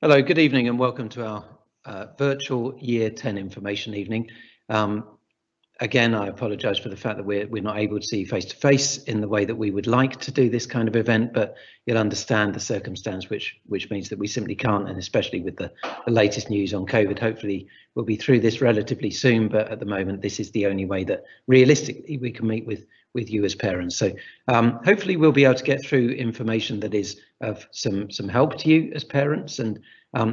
Hello, good evening and welcome to our virtual Year 10 information evening. Again, I apologise for the fact that we're not able to see you face to face in the way that we would like to do this kind of event, but you'll understand the circumstance which means that we simply can't, and especially with the latest news on COVID. Hopefully we'll be through this relatively soon, but at the moment this is the only way that realistically we can meet with you as parents. So hopefully we'll be able to get through information that is of some help to you as parents, and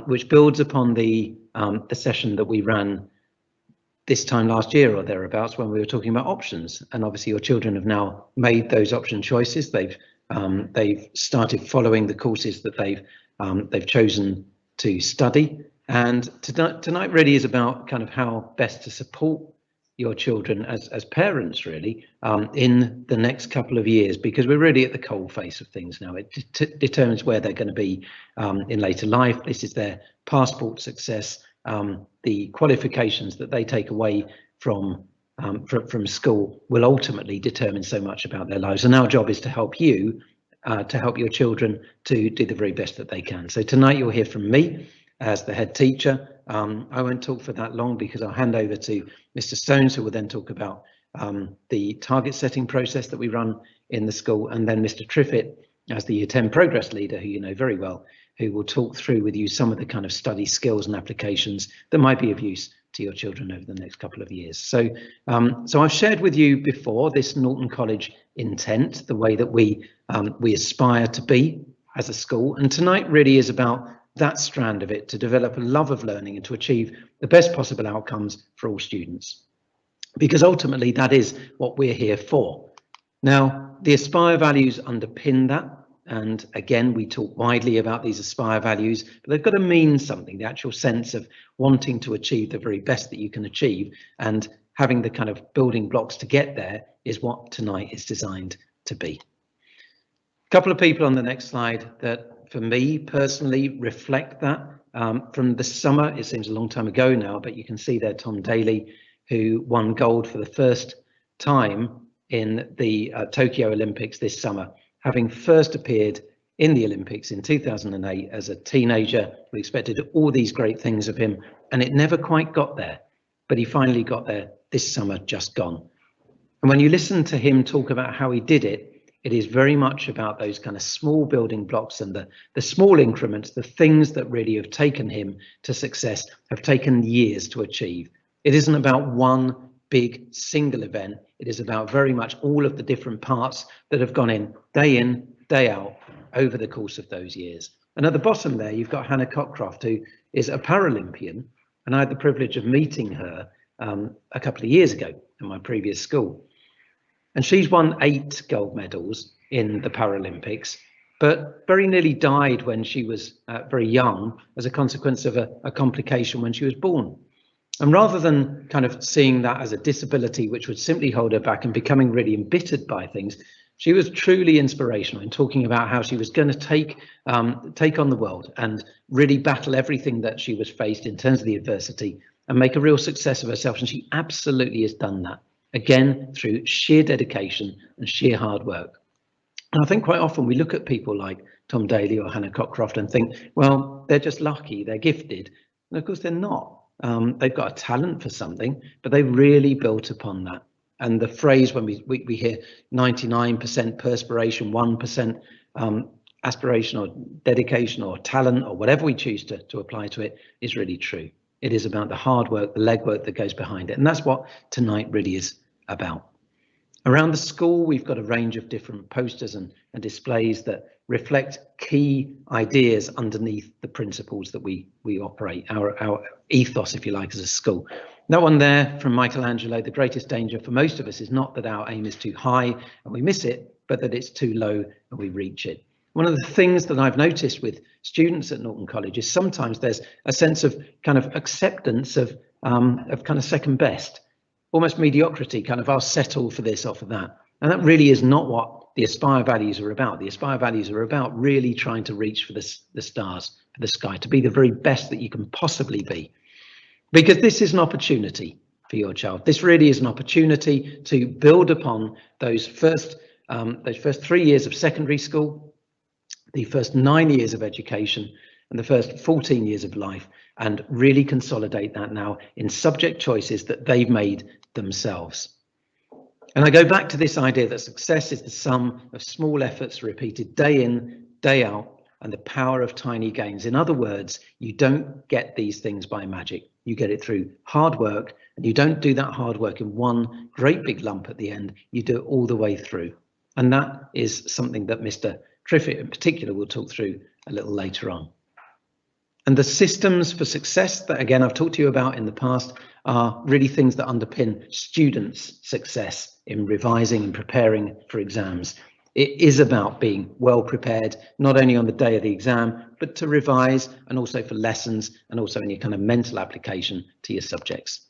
which builds upon the session that we ran this time last year or thereabouts when we were talking about options. And obviously your children have now made those option choices. They've started following the courses that they've chosen to study. And tonight really is about kind of how best to support your children as parents really in the next couple of years, because we're really at the cold face of things now. It determines where they're going to be in later life. This is their passport success. The qualifications that they take away from school will ultimately determine so much about their lives, and our job is to help you, to help your children to do the very best that they can. So tonight you'll hear from me as the head teacher. I won't talk for that long because I'll hand over to Mr. Stones, who will then talk about the target setting process that we run in the school, and then Mr. Triffitt as the Year 10 progress leader, who you know very well, who will talk through with you some of the kind of study skills and applications that might be of use to your children over the next couple of years. So I've shared with you before this Norton College intent, the way that we aspire to be as a school, and tonight really is about that strand of it, to develop a love of learning and to achieve the best possible outcomes for all students, because ultimately that is what we're here for. Now, the Aspire values underpin that. And again, we talk widely about these Aspire values, but they've got to mean something, the actual sense of wanting to achieve the very best that you can achieve, and having the kind of building blocks to get there is what tonight is designed to be. A couple of people on the next slide that for me personally reflect that from the summer. It seems a long time ago now, but you can see there Tom Daley, who won gold for the first time in the Tokyo Olympics this summer, having first appeared in the Olympics in 2008 as a teenager. We expected all these great things of him, and it never quite got there, but he finally got there this summer just gone. And when you listen to him talk about how he did it, it is very much about those kind of small building blocks and the small increments, the things that really have taken him to success, have taken years to achieve. It isn't about one big single event. It is about very much all of the different parts that have gone in, day out, over the course of those years. And at the bottom there, you've got Hannah Cockcroft, who is a Paralympian, and I had the privilege of meeting her a couple of years ago in my previous school. And she's won 8 gold medals in the Paralympics, but very nearly died when she was very young as a consequence of a complication when she was born. And rather than kind of seeing that as a disability which would simply hold her back and becoming really embittered by things, she was truly inspirational in talking about how she was going to take on the world and really battle everything that she was faced in terms of the adversity and make a real success of herself. And she absolutely has done that, again, through sheer dedication and sheer hard work. And I think quite often we look at people like Tom Daley or Hannah Cockcroft and think, well, they're just lucky, they're gifted. And of course they're not. They've got a talent for something, but they really built upon that. And the phrase when we hear 99% perspiration, 1% aspiration or dedication or talent or whatever we choose to apply to it is really true. It is about the hard work, the legwork that goes behind it. And that's what tonight really is about. Around the school, we've got a range of different posters and displays that reflect key ideas underneath the principles that we operate, our ethos, if you like, as a school. That one there from Michelangelo, the greatest danger for most of us is not that our aim is too high and we miss it, but that it's too low and we reach it. One of the things that I've noticed with students at Norton College is sometimes there's a sense of kind of acceptance of kind of second best, almost mediocrity, kind of I'll settle for this or for that. And that really is not what the Aspire values are about. The Aspire values are about really trying to reach for the stars, for the sky, to be the very best that you can possibly be. Because this is an opportunity for your child. This really is an opportunity to build upon those first 3 years of secondary school, the first 9 years of education, and the first 14 years of life, and really consolidate that now in subject choices that they've made themselves. And I go back to this idea that success is the sum of small efforts repeated day in, day out, and the power of tiny gains. In other words, you don't get these things by magic. You get it through hard work, and you don't do that hard work in one great big lump at the end. You do it all the way through. And that is something that Mr. Triffitt in particular will talk through a little later on. And the systems for success that, again, I've talked to you about in the past are really things that underpin students' success in revising and preparing for exams. It is about being well prepared, not only on the day of the exam, but to revise, and also for lessons, and also in your kind of mental application to your subjects.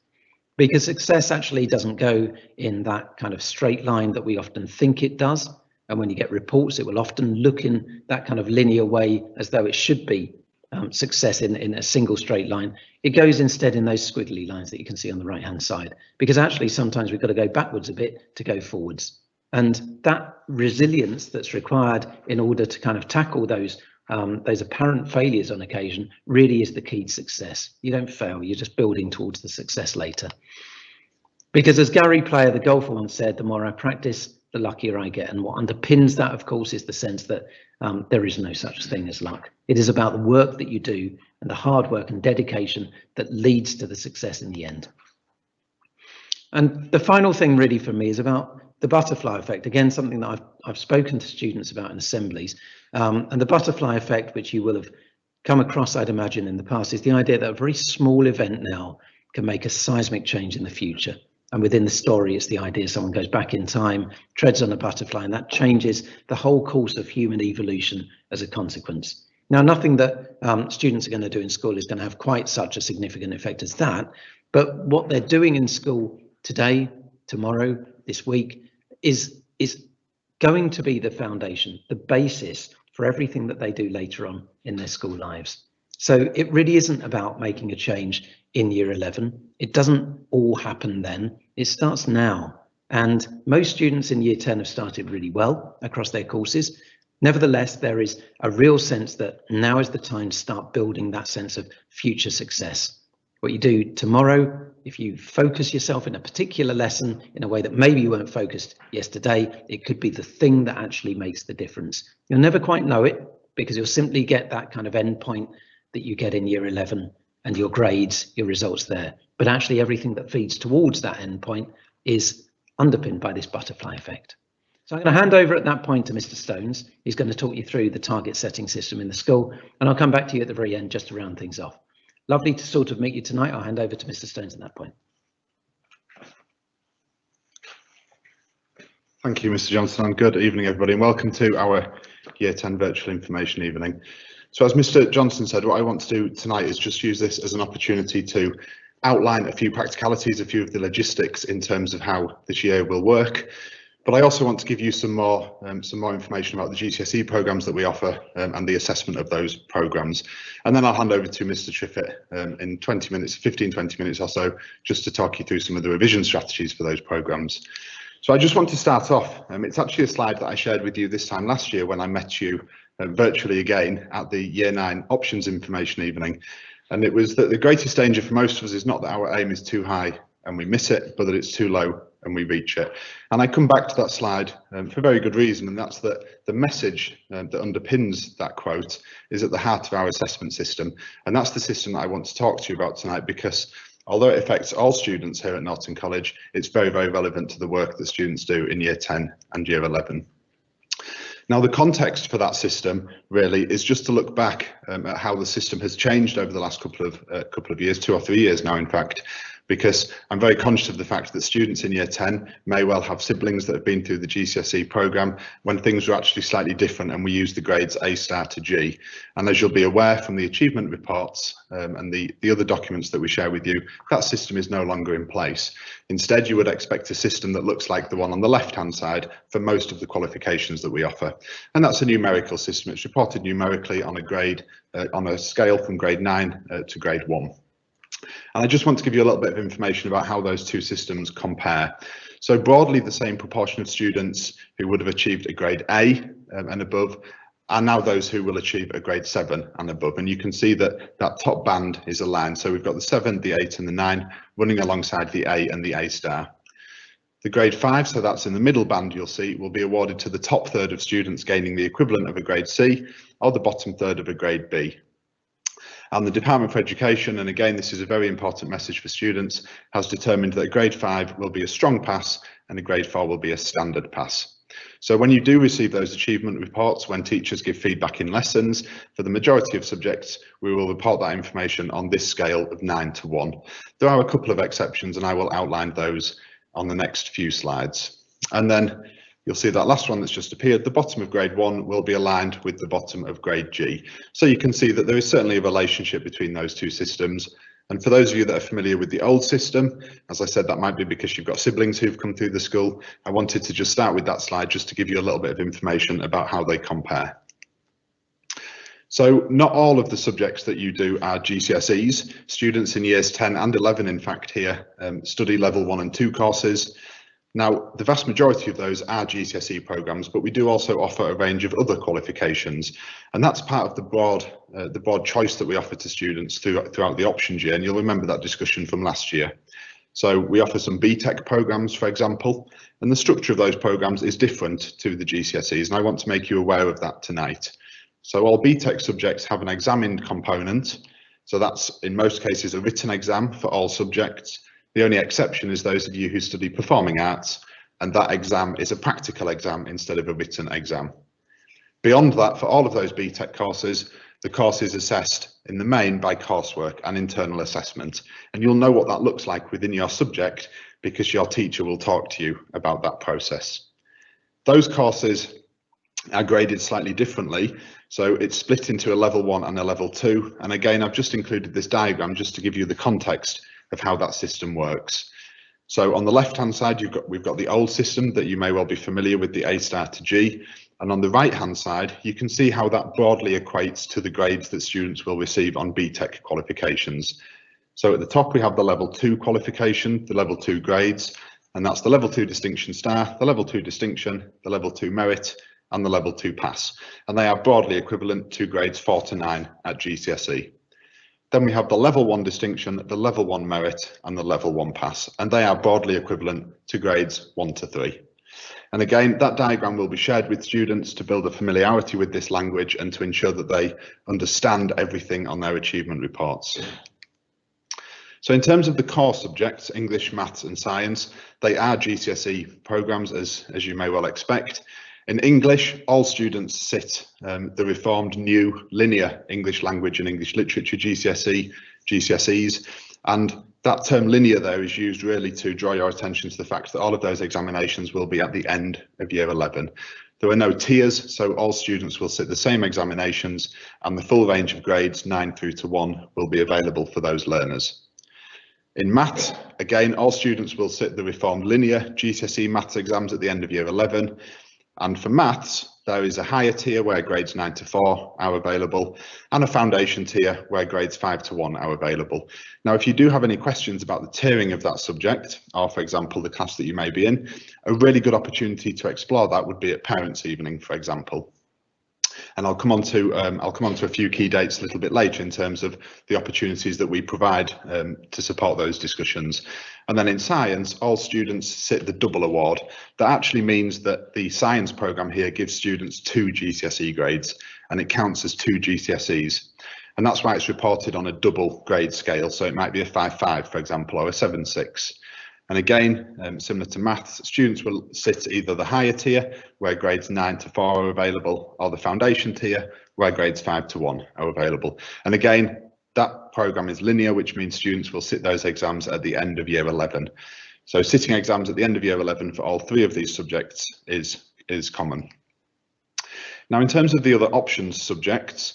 Because success actually doesn't go in that kind of straight line that we often think it does. And when you get reports, it will often look in that kind of linear way as though it should be success in a single straight line. It goes instead in those squiggly lines that you can see on the right hand side, because actually sometimes we've got to go backwards a bit to go forwards. And that resilience that's required in order to kind of tackle those apparent failures on occasion really is the key to success. You don't fail, you're just building towards the success later. Because as Gary Player, the golfer, once said, the more I practice, the luckier I get. And what underpins that, of course, is the sense that there is no such thing as luck. It is about the work that you do and the hard work and dedication that leads to the success in the end. And the final thing really for me is about the butterfly effect. Again, something that I've spoken to students about in assemblies. And the butterfly effect, which you will have come across, I'd imagine, in the past, is the idea that a very small event now can make a seismic change in the future. And within the story, it's the idea someone goes back in time, treads on a butterfly, and that changes the whole course of human evolution as a consequence. Now, nothing that students are going to do in school is going to have quite such a significant effect as that. But what they're doing in school today, tomorrow, this week, is going to be the foundation, the basis for everything that they do later on in their school lives. So it really isn't about making a change in year 11. It doesn't all happen then. It starts now. And most students in year 10 have started really well across their courses. Nevertheless, there is a real sense that now is the time to start building that sense of future success. What you do tomorrow, if you focus yourself in a particular lesson in a way that maybe you weren't focused yesterday, it could be the thing that actually makes the difference. You'll never quite know it, because you'll simply get that kind of end point that you get in year 11 and your grades, your results there. But actually everything that feeds towards that end point is underpinned by this butterfly effect. So I'm going to hand over at that point to Mr. Stones. He's going to talk you through the target setting system in the school, and I'll come back to you at the very end just to round things off. Lovely to sort of meet you tonight. I'll hand over to Mr. Stones at that point. Thank you, Mr. Johnson, and good evening, everybody, and welcome to our Year 10 Virtual Information Evening. So as Mr. Johnson said, what I want to do tonight is just use this as an opportunity to outline a few practicalities, a few of the logistics in terms of how this year will work. But I also want to give you some more information about the GCSE programmes that we offer and the assessment of those programmes. And then I'll hand over to Mr. Triffitt in 20 minutes, 15-20 minutes or so, just to talk you through some of the revision strategies for those programmes. So I just want to start off. It's actually a slide that I shared with you this time last year when I met you virtually again at the Year 9 Options Information Evening. And it was that the greatest danger for most of us is not that our aim is too high and we miss it, but that it's too low and we reach it. And I come back to that slide for very good reason, and that's that the message that underpins that quote is at the heart of our assessment system. And that's the system that I want to talk to you about tonight, because although it affects all students here at Norton College, it's very, very relevant to the work that students do in Year 10 and Year 11. Now, the context for that system really is just to look back at how the system has changed over the last couple of years, 2 or 3 years now, in fact, because I'm very conscious of the fact that students in Year 10 may well have siblings that have been through the GCSE programme when things were actually slightly different and we used the grades A star to G. And as you'll be aware from the achievement reports and the other documents that we share with you, that system is no longer in place. Instead, you would expect a system that looks like the one on the left-hand side for most of the qualifications that we offer. And that's a numerical system. It's reported numerically on a grade, on a scale from grade 9 to grade 1. And I just want to give you a little bit of information about how those two systems compare. So broadly, the same proportion of students who would have achieved a grade A and above are now those who will achieve a grade 7 and above. And you can see that that top band is aligned. So we've got the 7, the 8 and the 9 running alongside the A and the A star. The grade 5, so that's in the middle band, you'll see, will be awarded to the top third of students gaining the equivalent of a grade C or the bottom third of a grade B. And the Department for Education, and again this is a very important message for students, has determined that a grade 5 will be a strong pass and a grade 4 will be a standard pass. So when you do receive those achievement reports, when teachers give feedback in lessons, for the majority of subjects, we will report that information on this scale of 9 to 1. There are a couple of exceptions and I will outline those on the next few slides. And then you'll see that last one that's just appeared, the bottom of grade 1 will be aligned with the bottom of grade G. So you can see that there is certainly a relationship between those two systems. And for those of you that are familiar with the old system, as I said, that might be because you've got siblings who've come through the school. I wanted to just start with that slide just to give you a little bit of information about how they compare. So not all of the subjects that you do are GCSEs. Students in years 10 and 11, in fact, here study level 1 and 2 courses. Now, the vast majority of those are GCSE programmes, but we do also offer a range of other qualifications. And that's part of the broad choice that we offer to students throughout the options year. And you'll remember that discussion from last year. So we offer some BTEC programmes, for example, and the structure of those programmes is different to the GCSEs. And I want to make you aware of that tonight. So all BTEC subjects have an examined component. So that's in most cases a written exam for all subjects. The only exception is those of you who study performing arts, and that exam is a practical exam instead of a written exam. Beyond that, for all of those BTEC courses, the course is assessed in the main by coursework and internal assessment. And you'll know what that looks like within your subject because your teacher will talk to you about that process. Those courses are graded slightly differently. So it's split into a level 1 and a level 2. And again, I've just included this diagram just to give you the context of how that system works. So on the left hand side, we've got the old system that you may well be familiar with, the A star to G. And on the right hand side, you can see how that broadly equates to the grades that students will receive on BTEC qualifications. So at the top, we have the level 2 qualification, the level 2 grades, and that's the level 2 distinction star, the level 2 distinction, the level 2 merit, and the level 2 pass. And they are broadly equivalent to grades 4 to 9 at GCSE. Then we have the level 1 distinction, the level 1 merit and the level 1 pass, and they are broadly equivalent to grades 1 to 3. And again, that diagram will be shared with students to build a familiarity with this language and to ensure that they understand everything on their achievement reports. So in terms of the core subjects, English, Maths and Science, they are GCSE programmes as you may well expect. In English, all students sit the reformed new linear English language and English literature GCSEs, and that term linear there is used really to draw your attention to the fact that all of those examinations will be at the end of year 11. There are no tiers, so all students will sit the same examinations and the full range of grades 9 through to 1 will be available for those learners. In Maths, again, all students will sit the reformed linear GCSE Maths exams at the end of year 11. And for Maths, there is a higher tier where grades 9 to 4 are available and a foundation tier where grades 5 to 1 are available. Now, if you do have any questions about the tiering of that subject, or for example, the class that you may be in, a really good opportunity to explore that would be at Parents' Evening, for example. And I'll come on to a few key dates a little bit later in terms of the opportunities that we provide to support those discussions. And then in Science, all students sit the double award. That actually means that the Science programme here gives students 2 GCSE grades and it counts as 2 GCSEs. And that's why it's reported on a double grade scale. So it might be a 5-5, for example, or a 7-6. And again, similar to Maths, students will sit either the higher tier, where grades 9 to 4 are available, or the foundation tier, where grades 5 to 1 are available. And again, that programme is linear, which means students will sit those exams at the end of year 11. So sitting exams at the end of year 11 for all 3 of these subjects is common. Now, in terms of the other options subjects,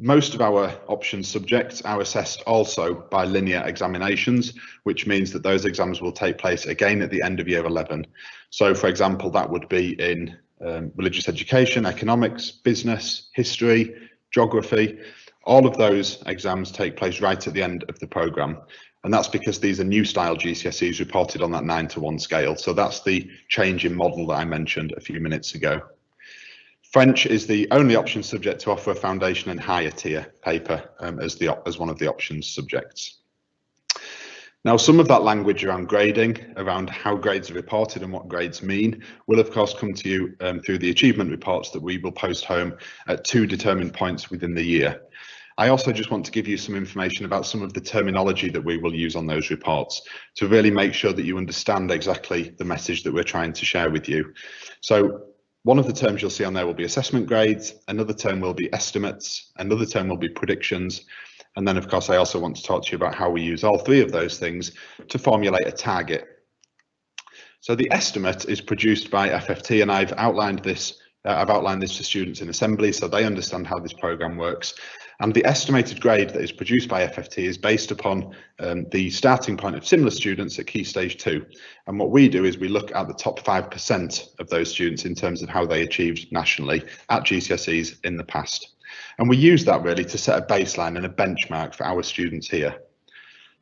most of our options subjects are assessed also by linear examinations, which means that those exams will take place again at the end of year 11. So, for example, that would be in religious education, economics, business, history, geography. All of those exams take place right at the end of the programme. And that's because these are new style GCSEs reported on that 9 to 1 scale. So that's the change in model that I mentioned a few minutes ago. French is the only option subject to offer a foundation and higher tier paper as one of the options subjects. Now, some of that language around grading, around how grades are reported and what grades mean, will of course come to you through the achievement reports that we will post home at 2 determined points within the year. I also just want to give you some information about some of the terminology that we will use on those reports to really make sure that you understand exactly the message that we're trying to share with you. So one of the terms you'll see on there will be assessment grades, another term will be estimates, another term will be predictions. And then, of course, I also want to talk to you about how we use all 3 of those things to formulate a target. So the estimate is produced by FFT, and I've outlined this to students in assembly so they understand how this programme works. And the estimated grade that is produced by FFT is based upon the starting point of similar students at Key Stage 2. And what we do is we look at the top 5% of those students in terms of how they achieved nationally at GCSEs in the past. And we use that really to set a baseline and a benchmark for our students here.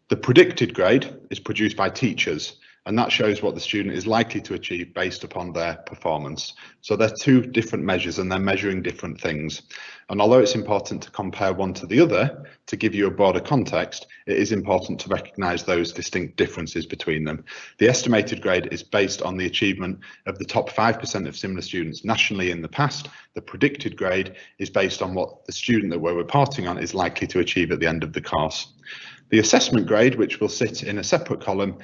The predicted grade is produced by teachers, and that shows what the student is likely to achieve based upon their performance. So they're 2 different measures and they're measuring different things. And although it's important to compare one to the other to give you a broader context, it is important to recognise those distinct differences between them. The estimated grade is based on the achievement of the top 5% of similar students nationally in the past. The predicted grade is based on what the student that we're reporting on is likely to achieve at the end of the course. The assessment grade, which will sit in a separate column,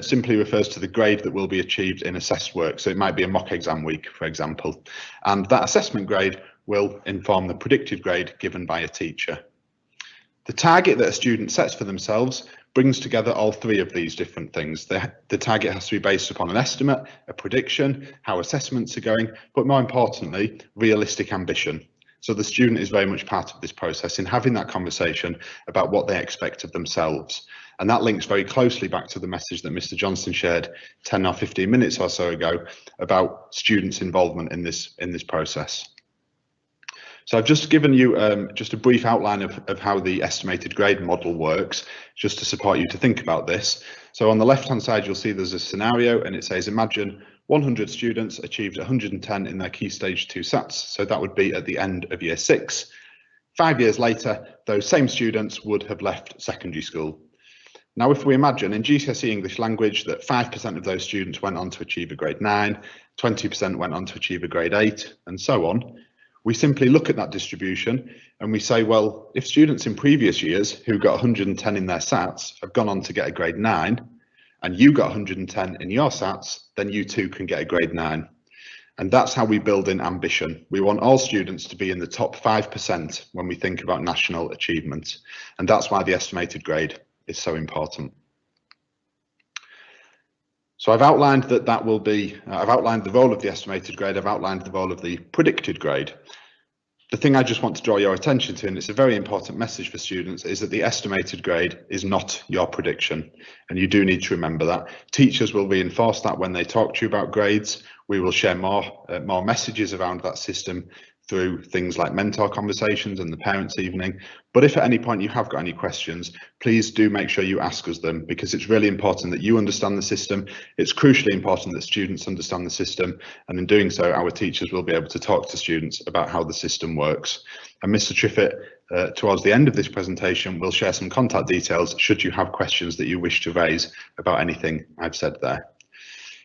simply refers to the grade that will be achieved in assessed work. So it might be a mock exam week, for example, and that assessment grade will inform the predicted grade given by a teacher. The target that a student sets for themselves brings together all 3 of these different things. The target has to be based upon an estimate, a prediction, how assessments are going, but more importantly, realistic ambition. So the student is very much part of this process in having that conversation about what they expect of themselves. And that links very closely back to the message that Mr. Johnson shared 10 or 15 minutes or so ago about students' involvement in this process. So I've just given you just a brief outline of how the estimated grade model works, just to support you to think about this. So on the left-hand side, you'll see there's a scenario and it says, imagine 100 students achieved 110 in their Key Stage 2 SATs. So that would be at the end of year 6. 5 years later, those same students would have left secondary school. Now, if we imagine in GCSE English language that 5% of those students went on to achieve a grade 9, 20% went on to achieve a grade 8, and so on, we simply look at that distribution and we say, well, if students in previous years who got 110 in their SATs have gone on to get a grade 9, and you got 110 in your SATs, then you too can get a grade 9. And that's how we build in ambition. We want all students to be in the top 5% when we think about national achievement. And that's why the estimated grade is so important. So I've outlined that will be, I've outlined the role of the estimated grade, I've outlined the role of the predicted grade. The thing I just want to draw your attention to, and it's a very important message for students, is that the estimated grade is not your prediction. And you do need to remember that. Teachers will reinforce that when they talk to you about grades. We will share more messages around that system through things like mentor conversations and the parents' evening. But if at any point you have got any questions, please do make sure you ask us them, because it's really important that you understand the system. It's crucially important that students understand the system, and in doing so, our teachers will be able to talk to students about how the system works. And Mr. Triffitt, towards the end of this presentation, will share some contact details should you have questions that you wish to raise about anything I've said there.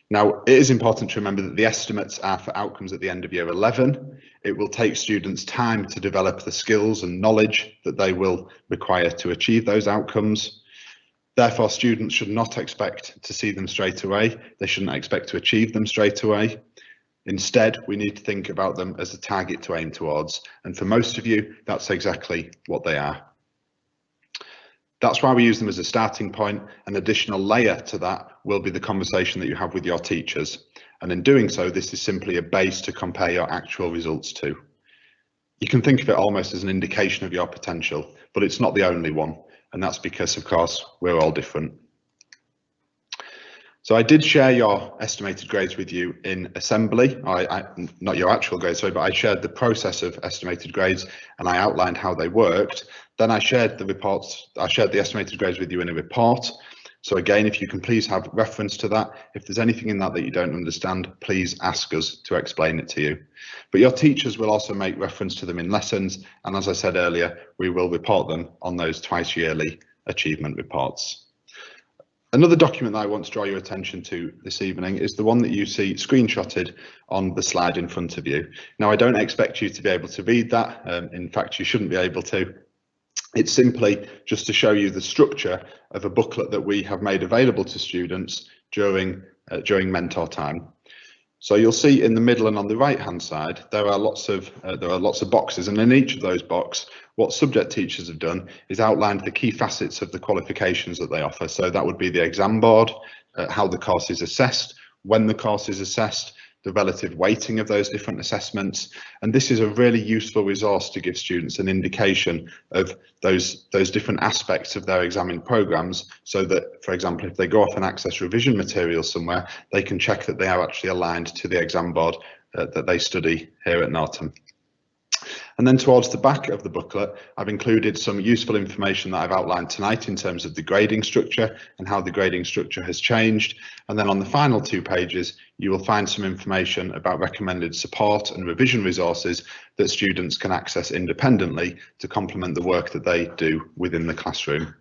Now, it is important to remember that the estimates are for outcomes at the end of year 11. It will take students time to develop the skills and knowledge that they will require to achieve those outcomes. Therefore, students should not expect to see them straight away. They shouldn't expect to achieve them straight away. Instead, we need to think about them as a target to aim towards. And for most of you, that's exactly what they are. That's why we use them as a starting point. An additional layer to that will be the conversation that you have with your teachers. And in doing so, this is simply a base to compare your actual results to. You can think of it almost as an indication of your potential, but it's not the only one. And that's because, of course, we're all different. So I did share your estimated grades with you in assembly, not your actual grades, sorry, but I shared the process of estimated grades and I outlined how they worked. Then I shared the reports, I shared the estimated grades with you in a report. So again, if you can please have reference to that. If there's anything in that that you don't understand, please ask us to explain it to you. But your teachers will also make reference to them in lessons. And as I said earlier, we will report them on those twice yearly achievement reports. Another document that I want to draw your attention to this evening is the one that you see screenshotted on the slide in front of you. Now, I don't expect you to be able to read that. In fact, you shouldn't be able to. It's simply just to show you the structure of a booklet that we have made available to students during mentor time. So you'll see in the middle and on the right hand side there are lots of boxes, and in each of those boxes what subject teachers have done is outlined the key facets of the qualifications that they offer. So that would be the exam board, how the course is assessed, when the course is assessed, the relative weighting of those different assessments. And this is a really useful resource to give students an indication of those different aspects of their examining programs, so that, for example, if they go off and access revision material somewhere, they can check that they are actually aligned to the exam board that they study here at Norton. And then towards the back of the booklet, I've included some useful information that I've outlined tonight in terms of the grading structure and how the grading structure has changed. And then on the final 2 pages, you will find some information about recommended support and revision resources that students can access independently to complement the work that they do within the classroom.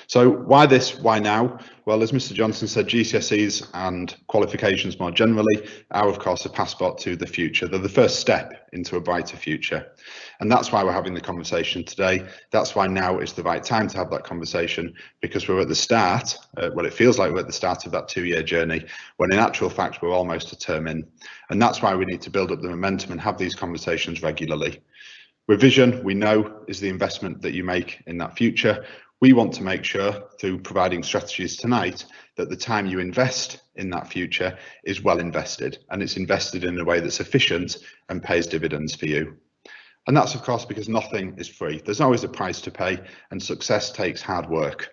So why this, why now? Well, as Mr. Johnson said, GCSEs and qualifications more generally are, of course, a passport to the future. They're the first step into a brighter future. And that's why we're having the conversation today. That's why now is the right time to have that conversation, because we're at the start, well, it feels like we're at the start of that 2-year journey, when in actual fact, we're almost a term in. And that's why we need to build up the momentum and have these conversations regularly. Revision, we know, is the investment that you make in that future. We want to make sure, through providing strategies tonight, that the time you invest in that future is well invested, and it's invested in a way that's efficient and pays dividends for you. And that's, of course, because nothing is free. There's always a price to pay, and success takes hard work.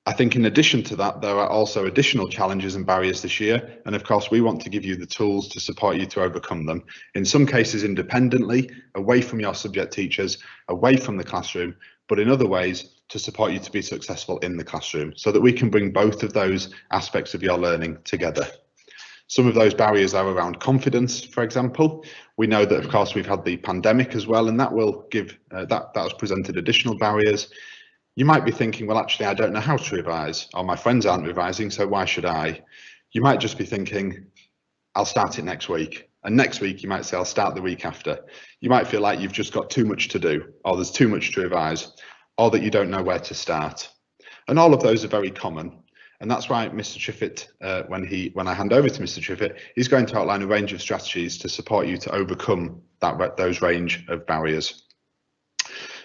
I think in addition to that, there are also additional challenges and barriers this year. And of course, we want to give you the tools to support you to overcome them. In some cases, independently, away from your subject teachers, away from the classroom, but in other ways, to support you to be successful in the classroom, so that we can bring both of those aspects of your learning together. Some of those barriers are around confidence, for example. We know that, of course, we've had the pandemic as well, and that will give that has presented additional barriers. You might be thinking, well, actually, I don't know how to revise, or my friends aren't revising, so why should I? You might just be thinking, I'll start it next week. And next week, you might say, I'll start the week after. You might feel like you've just got too much to do, or there's too much to revise, or that you don't know where to start. And all of those are very common. And that's why Mr. Triffitt, when I hand over to Mr. Triffitt, he's going to outline a range of strategies to support you to overcome those range of barriers.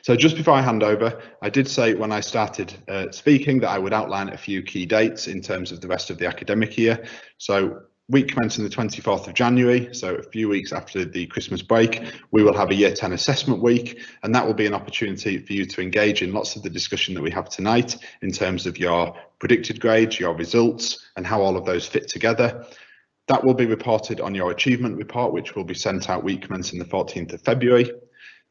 So just before I hand over, I did say when I started speaking that I would outline a few key dates in terms of the rest of the academic year. So week commencing the 24th of January, so a few weeks after the Christmas break, we will have a Year 10 assessment week, and that will be an opportunity for you to engage in lots of the discussion that we have tonight in terms of your predicted grades, your results, and how all of those fit together. That will be reported on your achievement report, which will be sent out week commencing the 14th of February.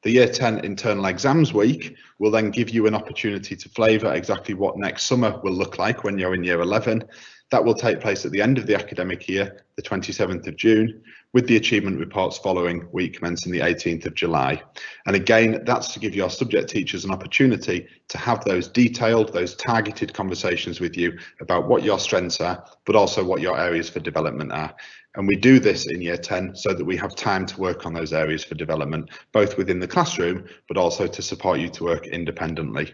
The Year 10 internal exams week will then give you an opportunity to flavour exactly what next summer will look like when you're in Year 11. That will take place at the end of the academic year, the 27th of June, with the achievement reports following week commencing the 18th of July. And again, that's to give your subject teachers an opportunity to have those detailed, those targeted conversations with you about what your strengths are, but also what your areas for development are. And we do this in Year 10 so that we have time to work on those areas for development, both within the classroom, but also to support you to work independently.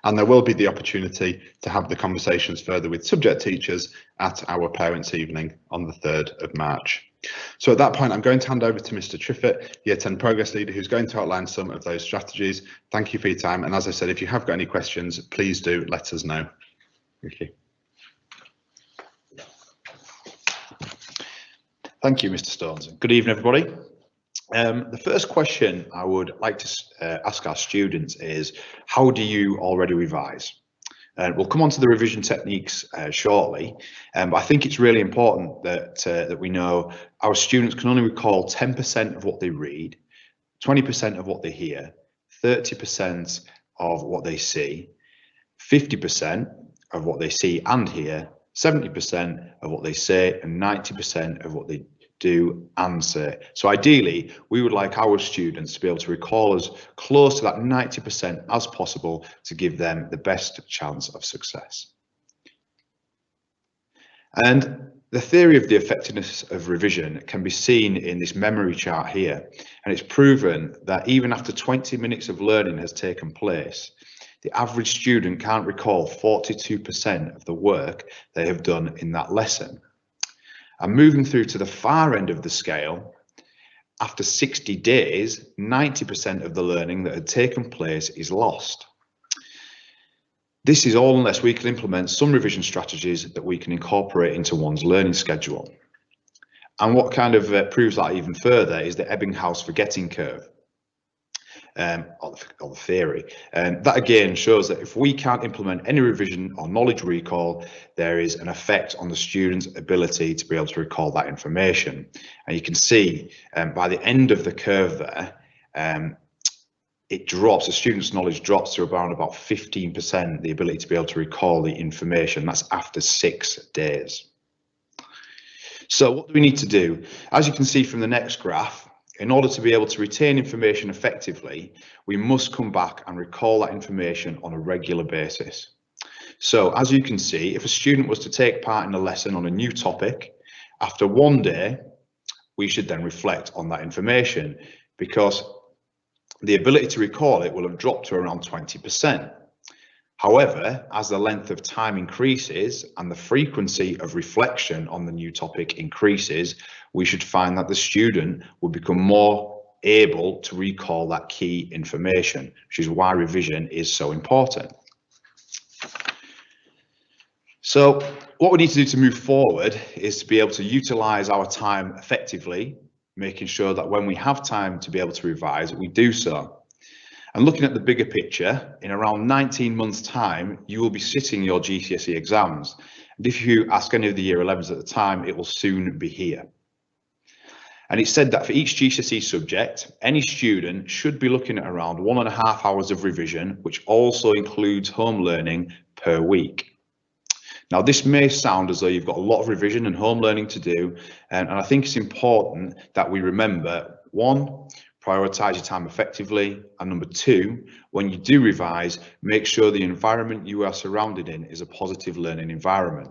And there will be the opportunity to have the conversations further with subject teachers at our parents' evening on the 3rd of March. So at that point, I'm going to hand over to Mr. Triffitt, Year 10 Progress Leader, who's going to outline some of those strategies. Thank you for your time. And as I said, if you have got any questions, please do let us know. Thank you. Thank you, Mr. Stones. Good evening, everybody. The first question I would like to ask our students is, how do you already revise? We'll come on to the revision techniques shortly, but I think it's really important that we know our students can only recall 10% of what they read, 20% of what they hear, 30% of what they see, 50% of what they see and hear, 70% of what they say, and 90% of what they do and say. So ideally, we would like our students to be able to recall as close to that 90% as possible to give them the best chance of success. And the theory of the effectiveness of revision can be seen in this memory chart here, and it's proven that even after 20 minutes of learning has taken place, the average student can't recall 42% of the work they have done in that lesson. And moving through to the far end of the scale, after 60 days, 90% of the learning that had taken place is lost. This is all unless we can implement some revision strategies that we can incorporate into one's learning schedule. And what kind of proves that even further is the Ebbinghaus forgetting curve, or the theory. And that again shows that if we can't implement any revision or knowledge recall, there is an effect on the student's ability to be able to recall that information. And you can see by the end of the curve there, it drops, the student's knowledge drops to around about 15%, the ability to be able to recall the information. That's after 6 days. So what do we need to do? As you can see from the next graph, in order to be able to retain information effectively, we must come back and recall that information on a regular basis. So as you can see, if a student was to take part in a lesson on a new topic, after 1 day, we should then reflect on that information, because the ability to recall it will have dropped to around 20%. However, as the length of time increases and the frequency of reflection on the new topic increases, we should find that the student will become more able to recall that key information, which is why revision is so important. So what we need to do to move forward is to be able to utilize our time effectively, making sure that when we have time to be able to revise, we do so. And looking at the bigger picture, in around 19 months' time, you will be sitting your GCSE exams. And if you ask any of the year 11s at the time, it will soon be here. And it's said that for each GCSE subject, any student should be looking at around 1.5 hours of revision, which also includes home learning per week. Now, this may sound as though you've got a lot of revision and home learning to do, and I think it's important that we remember, 1, prioritise your time effectively, and number 2, when you do revise, make sure the environment you are surrounded in is a positive learning environment.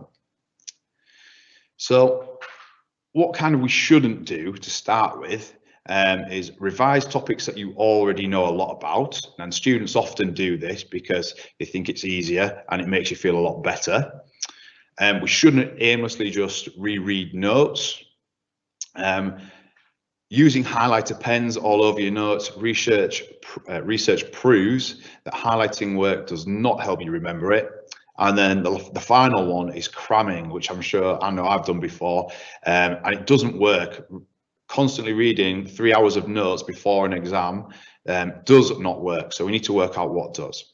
So what kind of we shouldn't do to start with is revise topics that you already know a lot about, and students often do this because they think it's easier and it makes you feel a lot better. We shouldn't aimlessly just reread notes. Using highlighter pens all over your notes, research proves that highlighting work does not help you remember it. And then the final one is cramming, which I know I've done before, and it doesn't work. Constantly reading 3 hours of notes before an exam does not work. So we need to work out what does.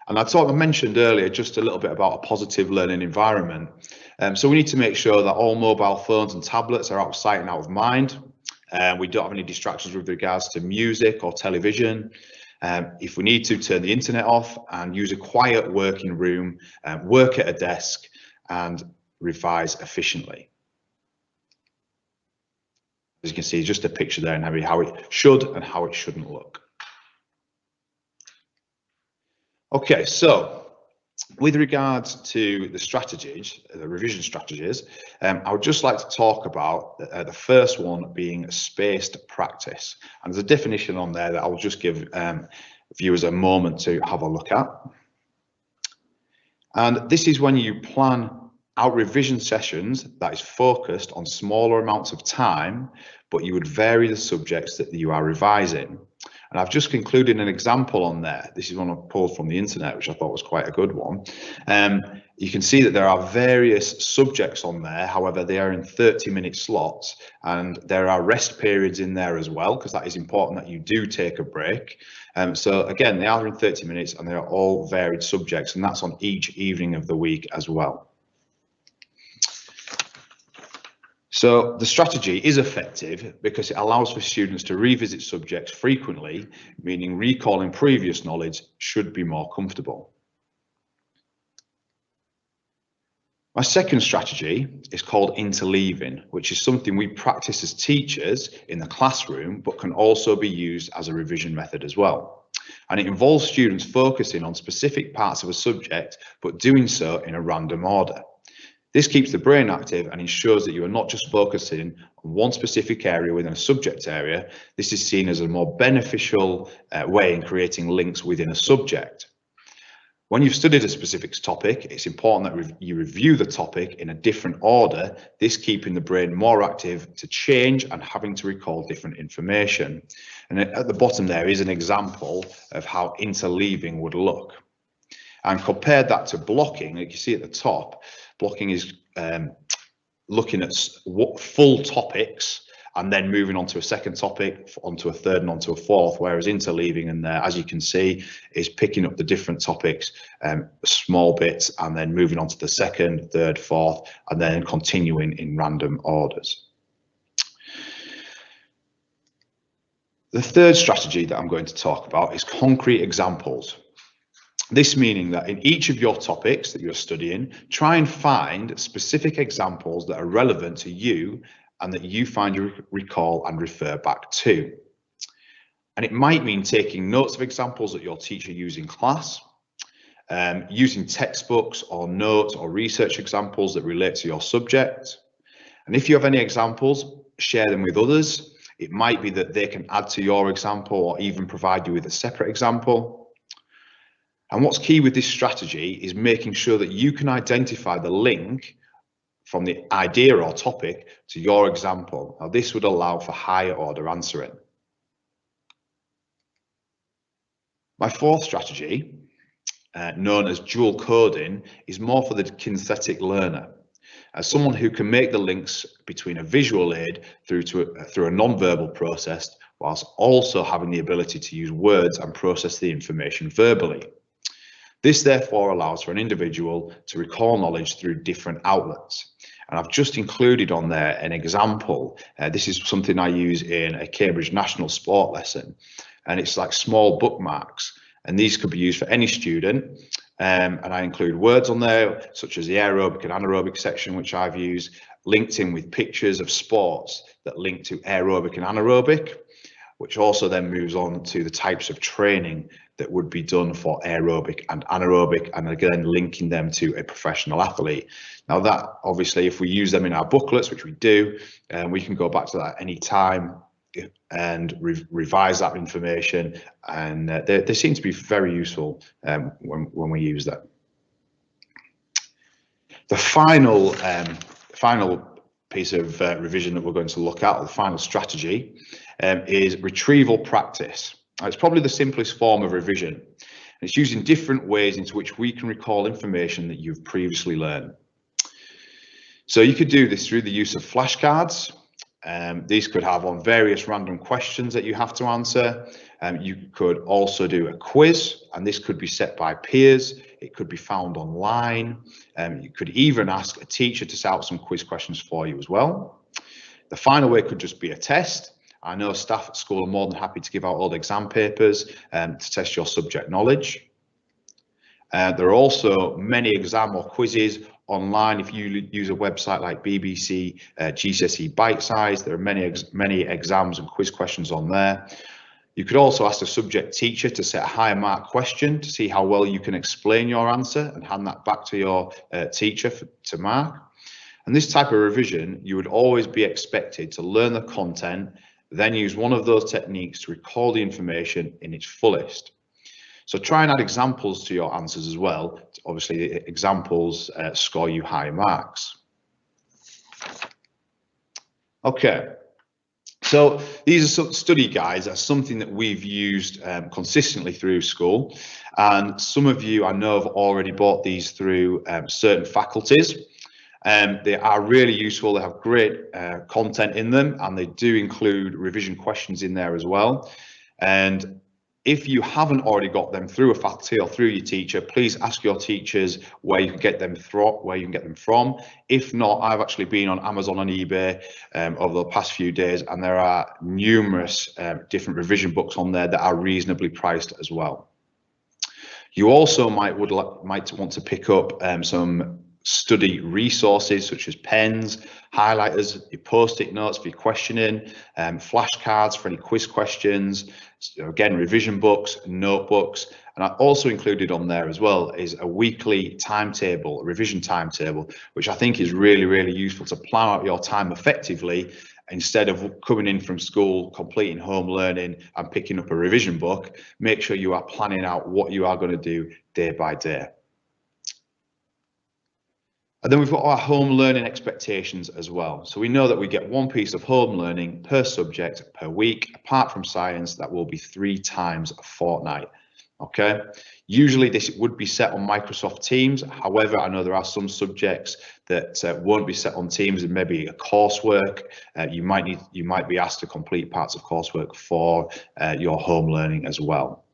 And I mentioned earlier just a little bit about a positive learning environment. So we need to make sure that all mobile phones and tablets are out of sight and out of mind. We don't have any distractions with regards to music or television. If we need to, turn the internet off and use a quiet working room, work at a desk and revise efficiently. As you can see, just a picture there and how it should and how it shouldn't look. Okay, so with regards to the strategies, the revision strategies, I would just like to talk about the first one being spaced practice. And there's a definition on there that I'll just give viewers a moment to have a look at. And this is when you plan out revision sessions that is focused on smaller amounts of time, but you would vary the subjects that you are revising. And I've just included an example on there. This is one I pulled from the internet, which I thought was quite a good one. You can see that there are various subjects on there. However, they are in 30-minute slots, and there are rest periods in there as well, because that is important that you do take a break. So again, they are in 30 minutes and they are all varied subjects, and that's on each evening of the week as well. So the strategy is effective because it allows for students to revisit subjects frequently, meaning recalling previous knowledge should be more comfortable. My second strategy is called interleaving, which is something we practice as teachers in the classroom, but can also be used as a revision method as well. And it involves students focusing on specific parts of a subject, but doing so in a random order. This keeps the brain active and ensures that you are not just focusing on one specific area within a subject area. This is seen as a more beneficial way in creating links within a subject. When you've studied a specific topic, it's important that you review the topic in a different order, this keeping the brain more active to change and having to recall different information. And at the bottom there is an example of how interleaving would look. And compare that to blocking, like you see at the top, blocking is looking at full topics and then moving on to a second topic, onto a third and onto a fourth, whereas interleaving in there, as you can see, is picking up the different topics, small bits, and then moving on to the second, third, fourth, and then continuing in random orders. The third strategy that I'm going to talk about is concrete examples. This meaning that in each of your topics that you're studying, try and find specific examples that are relevant to you and that you find you recall and refer back to. And it might mean taking notes of examples that your teacher used in class, using textbooks or notes or research examples that relate to your subject. And if you have any examples, share them with others. It might be that they can add to your example or even provide you with a separate example. And what's key with this strategy is making sure that you can identify the link from the idea or topic to your example. Now, this would allow for higher order answering. My fourth strategy, known as dual coding, is more for the kinesthetic learner, as someone who can make the links between a visual aid through a non-verbal process, whilst also having the ability to use words and process the information verbally. This therefore allows for an individual to recall knowledge through different outlets. And I've just included on there an example. This is something I use in a Cambridge National Sport lesson, and it's like small bookmarks, and these could be used for any student. And I include words on there, such as the aerobic and anaerobic section, which I've used, linked in with pictures of sports that link to aerobic and anaerobic, which also then moves on to the types of training that would be done for aerobic and anaerobic, and again linking them to a professional athlete. Now that obviously, if we use them in our booklets, which we do, we can go back to that any time and revise that information, and they seem to be very useful when we use them. The final piece of revision that we're going to look at, the final strategy, is retrieval practice. It's probably the simplest form of revision. It's used in different ways into which we can recall information that you've previously learned. So you could do this through the use of flashcards. These could have on various random questions that you have to answer. You could also do a quiz, and this could be set by peers. It could be found online. You could even ask a teacher to set out some quiz questions for you as well. The final way could just be a test. I know staff at school are more than happy to give out old exam papers to test your subject knowledge. There are also many exam or quizzes online. If you use a website like BBC GCSE Bite Size, there are many exams and quiz questions on there. You could also ask the subject teacher to set a higher mark question to see how well you can explain your answer and hand that back to your teacher to mark. And this type of revision, you would always be expected to learn the content, then use one of those techniques to recall the information in its fullest. So try and add examples to your answers as well. Obviously, the examples score you high marks. Okay, so these are study guides. That's something that we've used consistently through school. And some of you I know have already bought these through certain faculties. They are really useful. They have great content in them, and they do include revision questions in there as well. And if you haven't already got them through a faculty or through your teacher, please ask your teachers where you can get them from. If not, I've actually been on Amazon and eBay over the past few days, and there are numerous different revision books on there that are reasonably priced as well. You also might want to pick up some study resources such as pens, highlighters, your post-it notes for your questioning, flashcards for any quiz questions, again, revision books, notebooks. And I also included on there as well is a weekly timetable, a revision timetable, which I think is really, really useful to plan out your time effectively instead of coming in from school, completing home learning and picking up a revision book. Make sure you are planning out what you are going to do day by day. And then we've got our home learning expectations as well. So we know that we get one piece of home learning per subject per week. Apart from science, that will be 3 times a fortnight. Okay, usually this would be set on Microsoft Teams. However, I know there are some subjects that won't be set on Teams, and maybe a coursework. You might be asked to complete parts of coursework for your home learning as well.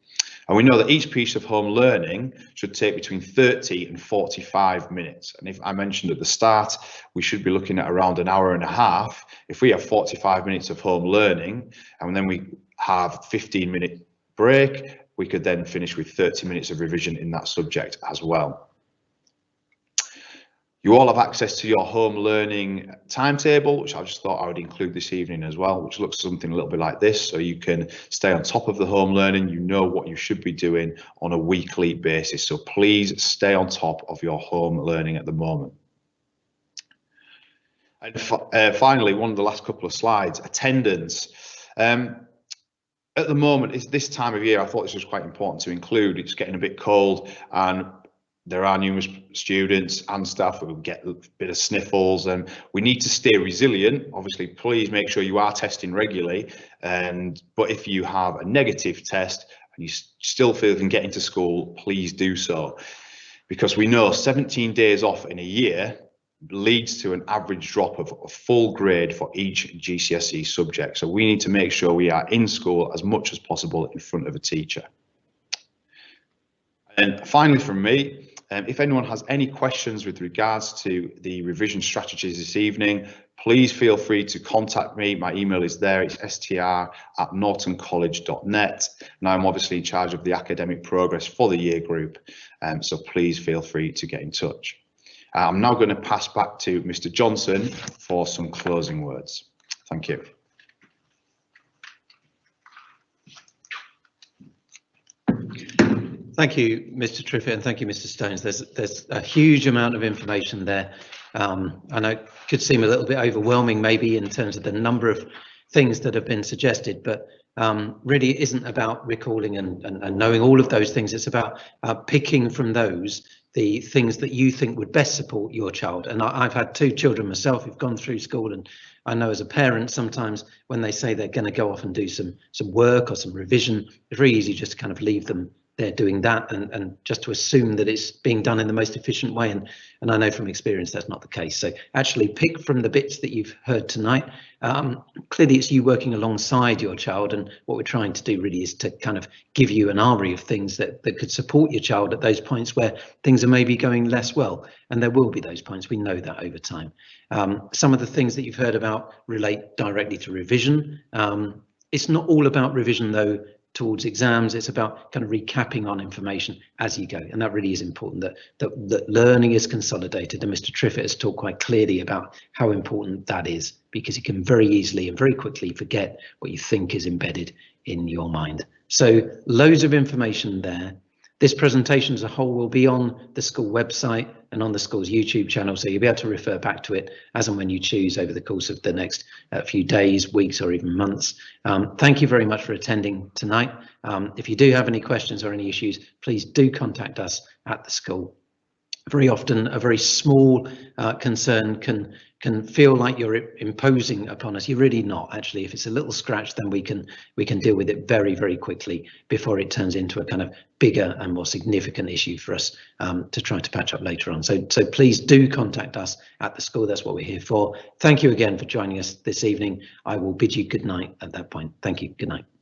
And we know that each piece of home learning should take between 30 and 45 minutes. And if I mentioned at the start, we should be looking at around an hour and a half. If we have 45 minutes of home learning and then we have 15-minute break, we could then finish with 30 minutes of revision in that subject as well. You all have access to your home learning timetable, which I just thought I would include this evening as well, which looks something a little bit like this. So you can stay on top of the home learning. You know what you should be doing on a weekly basis. So please stay on top of your home learning at the moment. And finally, one of the last couple of slides, attendance. At the moment, it's this time of year, I thought this was quite important to include. It's getting a bit cold and there are numerous students and staff who get a bit of sniffles, and we need to stay resilient. Obviously, please make sure you are testing regularly. But if you have a negative test and you still feel you can get into school, please do so. Because we know 17 days off in a year leads to an average drop of a full grade for each GCSE subject. So we need to make sure we are in school as much as possible in front of a teacher. And finally from me, if anyone has any questions with regards to the revision strategies this evening, please feel free to contact me. My email is there, it's str@nortoncollege.net. And I'm obviously in charge of the academic progress for the year group, so please feel free to get in touch. I'm now going to pass back to Mr. Johnson for some closing words. Thank you. Thank you, Mr. Triffitt, and thank you, Mr. Stones. There's a huge amount of information there. I know it could seem a little bit overwhelming maybe in terms of the number of things that have been suggested, but really it isn't about recalling and knowing all of those things. It's about picking from those the things that you think would best support your child. And I've had 2 children myself who've gone through school, and I know as a parent sometimes when they say they're going to go off and do some work or some revision, it's really easy just to kind of leave them there doing that and just to assume that it's being done in the most efficient way. And I know from experience that's not the case. So actually pick from the bits that you've heard tonight. Clearly it's you working alongside your child, and what we're trying to do really is to kind of give you an array of things that could support your child at those points where things are maybe going less well. And there will be those points, we know that over time. Some of the things that you've heard about relate directly to revision. It's not all about revision though towards exams. It's about kind of recapping on information as you go, and that really is important, that learning is consolidated. And Mr. Triffitt has talked quite clearly about how important that is, because you can very easily and very quickly forget what you think is embedded in your mind. So loads of information there. This presentation as a whole will be on the school website and on the school's YouTube channel, so you'll be able to refer back to it as and when you choose over the course of the next few days, weeks, or even months. Thank you very much for attending tonight. If you do have any questions or any issues, please do contact us at the school. Very often a very small concern can feel like you're imposing upon us. You're really not. Actually, if it's a little scratch, then we can deal with it very, very quickly before it turns into a kind of bigger and more significant issue for us to try to patch up later on. So please do contact us at the school. That's what we're here for. Thank you again for joining us this evening. I will bid you good night at that point. Thank you. Good night.